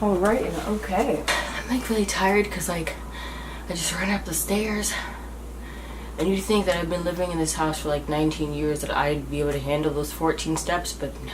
Alright, okay. I'm like really tired because like I just ran up the stairs. And you'd think that I've been living in this house for like 19 years that I'd be able to handle those 14 steps, but no.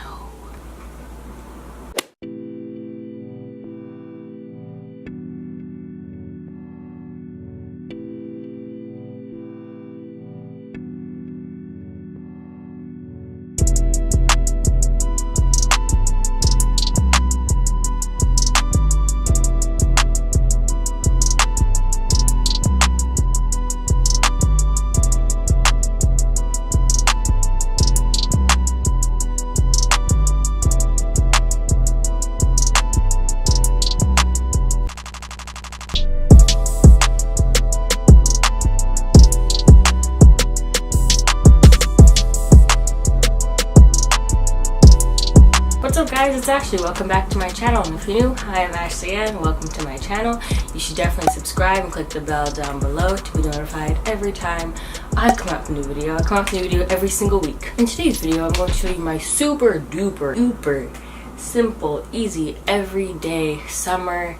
What's up guys, it's Ashley. Welcome back to my channel. And if you're new, I am Ashleyanne. Welcome to my channel. You should definitely subscribe and click the bell down below to be notified every time I come out with a new video. I come out with a new video every single week. In today's video, I'm going to show you my super duper simple, easy, everyday summer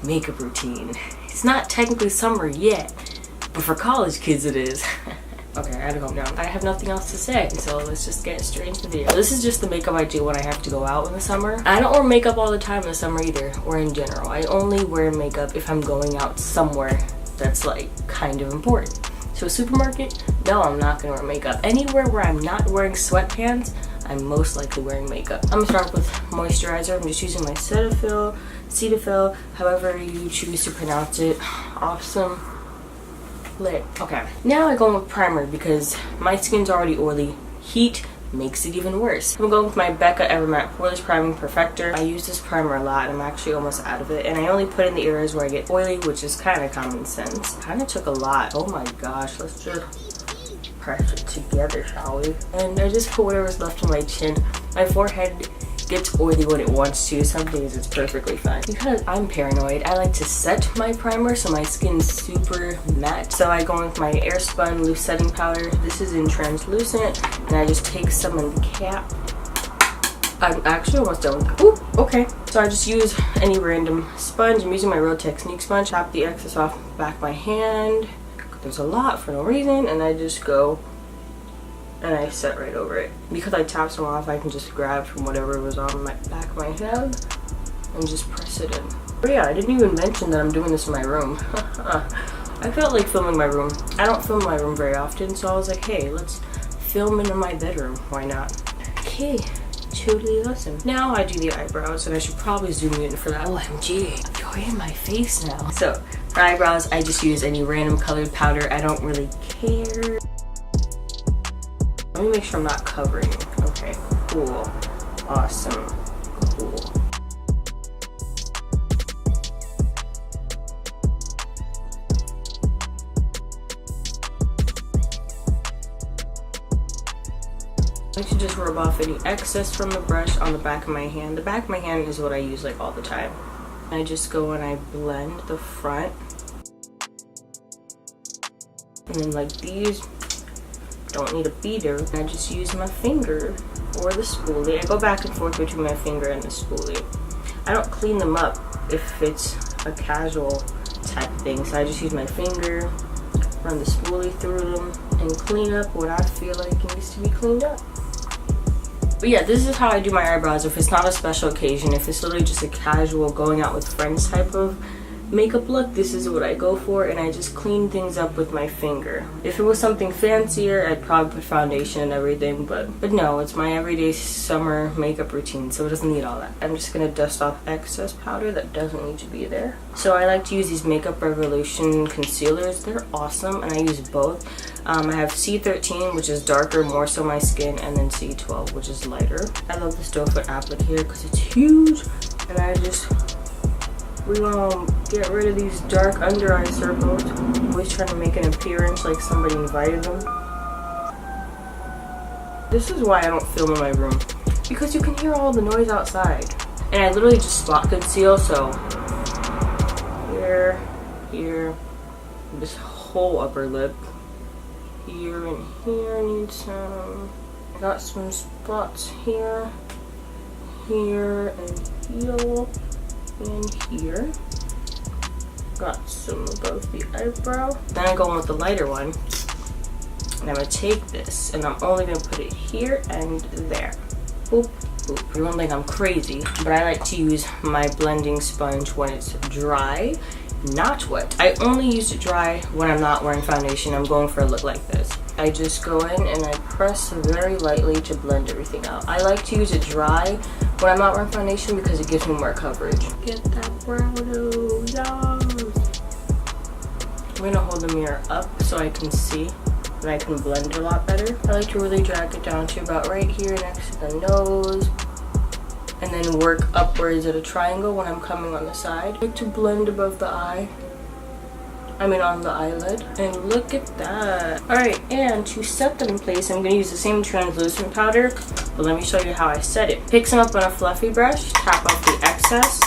makeup routine. It's not technically summer yet, but for college kids it is. Okay, I gotta calm down. I have nothing else to say, so let's just get straight into the video. This is just the makeup I do when I have to go out in the summer. I don't wear makeup all the time in the summer either, or in general. I only wear makeup if I'm going out somewhere that's like kind of important. So a supermarket? No, I'm not gonna wear makeup. Anywhere where I'm not wearing sweatpants, I'm most likely wearing makeup. I'm gonna start with moisturizer. I'm just using my Cetaphil, however you choose to pronounce it. Awesome. Lit. Okay, now I go in with primer because my skin's already oily. Heat makes it even worse. I'm going with my Becca Evermatte Poreless Priming Perfector. I use this primer a lot. I'm actually almost out of it, and I only put in the areas where I get oily, which is kind of common sense. Kind of took a lot. Oh my gosh, let's just press it together, shall we? And I just put whatever's left on my chin. My forehead gets oily when it wants to. Some days it's perfectly fine. Because I'm paranoid, I like to set my primer so my skin's super matte. So I go in with my Airspun Loose Setting Powder. This is in translucent, and I just take some in the cap. I'm actually almost done with it. Ooh, okay. So I just use any random sponge. I'm using my Real Technique sponge. Tap the excess off the back of my hand. There's a lot for no reason, and I just go and I set right over it. Because I tap some off, I can just grab from whatever was on my back of my hand and just press it in. But yeah, I didn't even mention that I'm doing this in my room. I felt like filming my room. I don't film my room very often, so I was like, hey, let's film in my bedroom. Why not? Okay, totally awesome. Now I do the eyebrows, and I should probably zoom in for that. OMG, you're in my face now. So for eyebrows, I just use any random colored powder. I don't really care. Let me make sure I'm not covering it. Okay, cool. Awesome. Cool. I like to just rub off any excess from the brush on the back of my hand. The back of my hand is what I use like all the time. I just go and I blend the front. And then like these, don't need a beater. I just use my finger or the spoolie. I go back and forth between my finger and the spoolie. I don't clean them up if it's a casual type thing, so I just use my finger, run the spoolie through them, and clean up what I feel like needs to be cleaned up. But yeah, this is how I do my eyebrows if it's not a special occasion. If it's literally just a casual going out with friends type of makeup look, this is what I go for, and I just clean things up with my finger. If it was something fancier, I'd probably put foundation and everything, but no, it's my everyday summer makeup routine, so it doesn't need all that. I'm just gonna dust off excess powder that doesn't need to be there. So I like to use these Makeup Revolution concealers. They're awesome, and I use both. I have C13, which is darker, more so my skin, and then C12, which is lighter. I love this doe foot applicator because it's huge, and I just we want to get rid of these dark under eye circles. Always trying to make an appearance like somebody invited them. This is why I don't film in my room, because you can hear all the noise outside. And I literally just spot conceal, so here, this whole upper lip. Here and here need some. Got some spots here, and here. And here. Got some above the eyebrow. Then I go in with the lighter one. And I'm going to take this and I'm only going to put it here and there. Boop, boop. You won't think I'm crazy, but I like to use my blending sponge when it's dry, not wet. I only use it dry when I'm not wearing foundation. I'm going for a look like this. I just go in and I press very lightly to blend everything out. I like to use it dry when I'm not wearing foundation because it gives me more coverage. Get that brow nose, yes. I'm gonna hold the mirror up so I can see and I can blend a lot better. I like to really drag it down to about right here next to the nose and then work upwards at a triangle when I'm coming on the side. I like to blend above the eye. I mean on the eyelid. And look at that. Alright, and to set them in place, I'm going to use the same translucent powder, but let me show you how I set it. Pick some up on a fluffy brush, tap off the excess,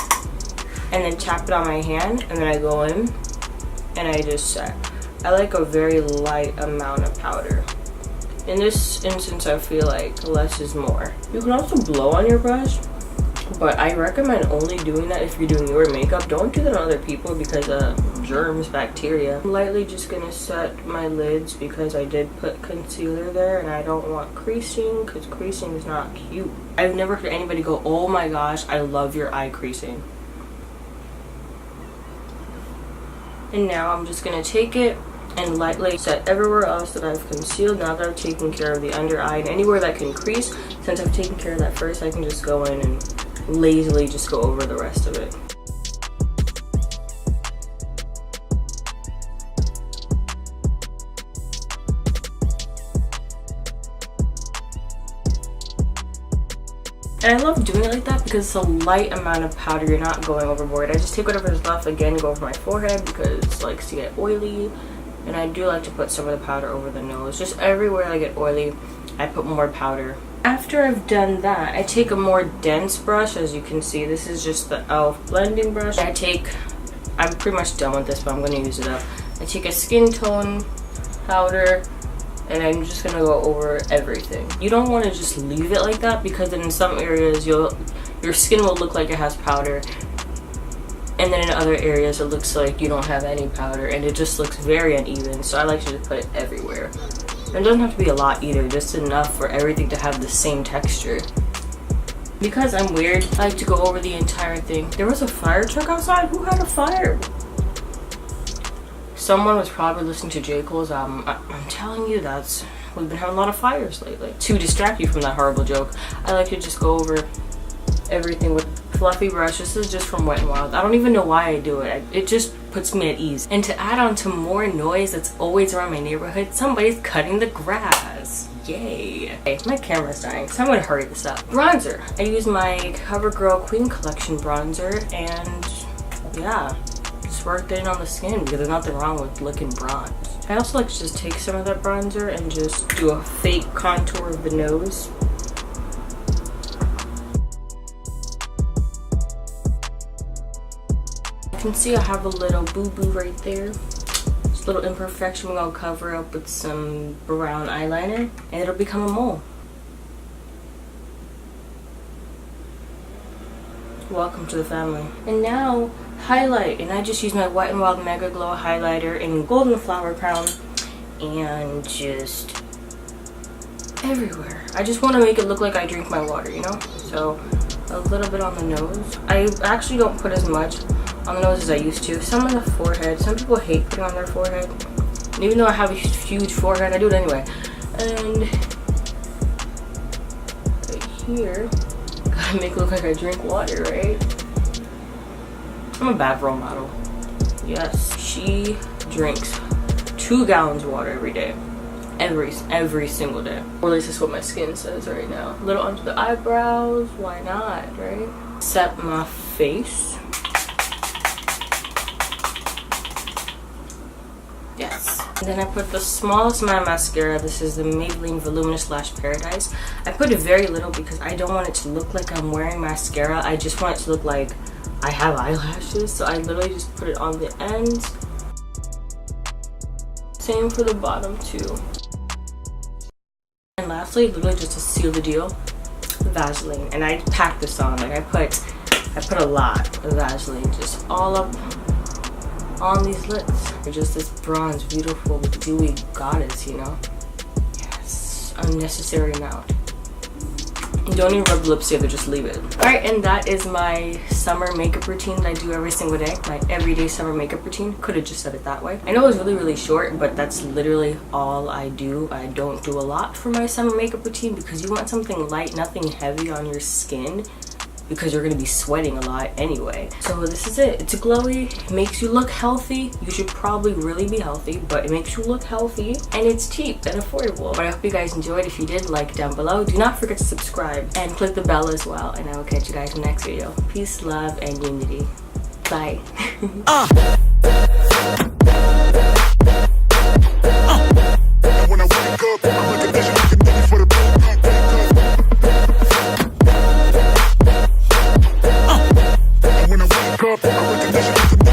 and then tap it on my hand, and then I go in and I just set. I like a very light amount of powder. In this instance, I feel like less is more. You can also blow on your brush, but I recommend only doing that if you're doing your makeup. Don't do that on other people because germs, bacteria. I'm lightly just gonna set my lids because I did put concealer there and I don't want creasing because creasing is not cute. I've never heard anybody go, oh my gosh, I love your eye creasing. And now I'm just gonna take it and lightly set everywhere else that I've concealed. Now that I've taken care of the under eye and anywhere that can crease, since I've taken care of that first, I can just go in and lazily just go over the rest of it. And I love doing it like that because it's a light amount of powder. You're not going overboard. I just take whatever's left, again, go over my forehead because it likes to get oily. And I do like to put some of the powder over the nose. Just everywhere I get oily, I put more powder. After I've done that, I take a more dense brush. As you can see, this is just the e.l.f. blending brush. I'm pretty much done with this, but I'm going to use it up. I take a skin tone powder, and I'm just going to go over everything. You don't want to just leave it like that because then in some areas, your skin will look like it has powder. And then in other areas, it looks like you don't have any powder, and it just looks very uneven. So I like to just put it everywhere. It doesn't have to be a lot either, just enough for everything to have the same texture. Because I'm weird, I like to go over the entire thing. There was a fire truck outside? Who had a fire? Someone was probably listening to J. Cole's album. I'm telling you, we've been having a lot of fires lately. To distract you from that horrible joke, I like to just go over everything with fluffy brush. This is just from Wet n Wild. I don't even know why I do it. It just puts me at ease. And to add on to more noise that's always around my neighborhood, somebody's cutting the grass. Yay. Okay, my camera's dying, so I'm gonna hurry this up. Bronzer. I use my CoverGirl Queen Collection bronzer, and yeah, just worked it in on the skin because there's nothing wrong with looking bronzed. I also like to just take some of that bronzer and just do a fake contour of the nose. You can see I have a little boo-boo right there. This little imperfection we're gonna cover up with some brown eyeliner and it'll become a mole. Welcome to the family. And now highlight, and I just use my Wet n Wild Mega Glow highlighter in Golden Flower Crown and just everywhere. I just want to make it look like I drink my water, you know? So a little bit on the nose. I actually don't put as much on the nose as I used to. Some on the forehead. Some people hate putting on their forehead. And even though I have a huge forehead, I do it anyway. And right here, gotta make it look like I drink water, right? I'm a bad role model. Yes, she drinks 2 gallons of water every day. Every single day. Or at least that's what my skin says right now. A little under the eyebrows, why not, right? Set my face. Yes. And then I put the smallest amount of mascara. This is the Maybelline Voluminous Lash Paradise. I put it very little because I don't want it to look like I'm wearing mascara. I just want it to look like I have eyelashes. So I literally just put it on the ends. Same for the bottom too. And lastly, literally just to seal the deal, Vaseline. And I packed this on. Like I put I put a lot of Vaseline just all up on these lips. They're just this bronze, beautiful, dewy goddess, you know? Yes, unnecessary amount. Don't even rub the lips together, just leave it. Alright, and that is my summer makeup routine that I do every single day. My everyday summer makeup routine. Could have just said it that way. I know it was really short, but that's literally all I do. I don't do a lot for my summer makeup routine because you want something light, nothing heavy on your skin, because you're gonna be sweating a lot anyway. So this is it. It's a glowy, it makes you look healthy. You should probably really be healthy, but it makes you look healthy, and it's cheap and affordable. But I hope you guys enjoyed. If you did, like down below. Do not forget to subscribe and click the bell as well, and I will catch you guys in the next video. Peace, love, and unity. Bye. When I wake up, I'm like a vision, ready for the when I wake up, I recognize you.